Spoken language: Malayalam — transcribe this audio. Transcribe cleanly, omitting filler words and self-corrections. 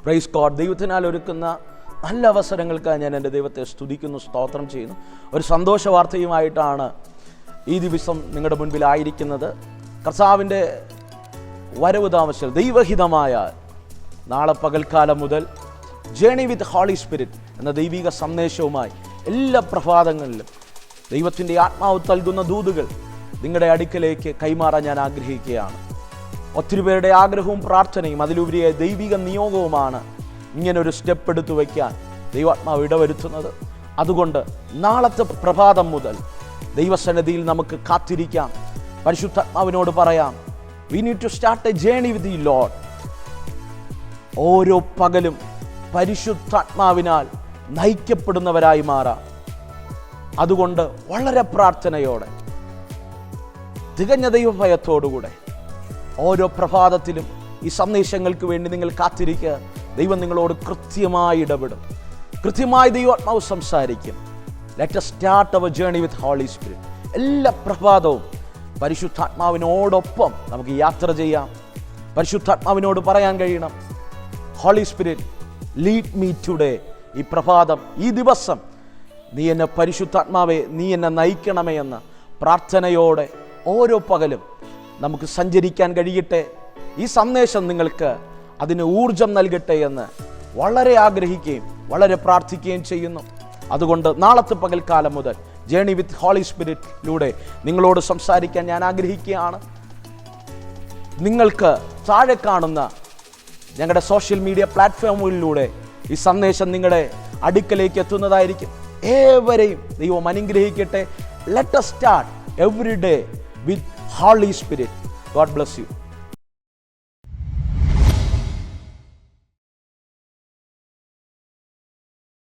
Praise God. ദൈവത്തിനാൽ ഒരുക്കുന്ന നല്ല അവസരങ്ങൾക്കായി ഞാൻ എൻ്റെ ദൈവത്തെ സ്തുതിക്കുന്നു, സ്തോത്രം ചെയ്യുന്നു. ഒരു സന്തോഷ വാർത്തയുമായിട്ടാണ് ഈ ദിവസം നിങ്ങളുടെ മുൻപിലായിരിക്കുന്നത്. കർത്താവിൻ്റെ വരവ് താമസിച്ചാൽ ദൈവഹിതമായ നാളെ പകൽക്കാലം മുതൽ ജേണി വിത്ത് ഹോളി സ്പിരിറ്റ് എന്ന ദൈവിക സന്ദേശവുമായി എല്ലാ പ്രഭാതങ്ങളിലും ദൈവത്തിൻ്റെ ആത്മാവ് നൽകുന്ന ദൂതുകൾ നിങ്ങളുടെ അടുക്കലേക്ക് കൈമാറാൻ ഞാൻ ആഗ്രഹിക്കുകയാണ്. ഒത്തിരി പേരുടെ ആഗ്രഹവും പ്രാർത്ഥനയും അതിലുപരിയായ ദൈവിക നിയോഗവുമാണ് ഇങ്ങനൊരു സ്റ്റെപ്പ് എടുത്തു വയ്ക്കാൻ ദൈവാത്മാവ് ഇടവരുത്തുന്നത്. അതുകൊണ്ട് നാളത്തെ പ്രഭാതം മുതൽ ദൈവസന്നിധിയിൽ നമുക്ക് കാത്തിരിക്കാം. പരിശുദ്ധാത്മാവിനോട് പറയാം, we need to start a journey with the Lord. ഓരോ പകലും പരിശുദ്ധാത്മാവിനാൽ നയിക്കപ്പെടുന്നവരായി മാറാം. അതുകൊണ്ട് വളരെ പ്രാർത്ഥനയോടെ തികഞ്ഞ ദൈവഭയത്തോടുകൂടെ ഓരോ പ്രഭാതത്തിലും ഈ സന്ദേശങ്ങൾക്ക് വേണ്ടി നിങ്ങൾ കാത്തിരിക്കുക. ദൈവം നിങ്ങളോട് കൃത്യമായി ഇടപെടും, കൃത്യമായി ദൈവാത്മാവ് സംസാരിക്കും. Let us start our journey with Holy Spirit. എല്ലാ പ്രഭാതവും പരിശുദ്ധാത്മാവിനോടൊപ്പം നമുക്ക് യാത്ര ചെയ്യാം. പരിശുദ്ധാത്മാവിനോട് പറയാൻ കഴിയണം, Holy Spirit lead me today. ഈ പ്രഭാതം, ഈ ദിവസം നീ എന്നെ പരിശുദ്ധാത്മാവെ, നീ എന്നെ നയിക്കണമേ എന്ന് പ്രാർത്ഥനയോടെ ഓരോ പകലും നമുക്ക് സഞ്ചരിക്കാൻ കഴിയട്ടെ. ഈ സന്ദേശം നിങ്ങൾക്ക് അതിന് ഊർജം നൽകട്ടെ എന്ന് വളരെ ആഗ്രഹിക്കുകയും വളരെ പ്രാർത്ഥിക്കുകയും ചെയ്യുന്നു. അതുകൊണ്ട് നാളത്തെ പകൽക്കാലം മുതൽ ജേണി വിത്ത് ഹോളി സ്പിരിറ്റിലൂടെ നിങ്ങളോട് സംസാരിക്കാൻ ഞാൻ ആഗ്രഹിക്കുകയാണ്. നിങ്ങൾക്ക് താഴെ കാണുന്ന ഞങ്ങളുടെ സോഷ്യൽ മീഡിയ പ്ലാറ്റ്ഫോമുകളിലൂടെ ഈ സന്ദേശം നിങ്ങളുടെ അടുക്കലേക്ക് എത്തുന്നതായിരിക്കും. ഏവരെയും ദൈവം അനുഗ്രഹിക്കട്ടെ. Let us start every day with Holy Spirit. God bless you.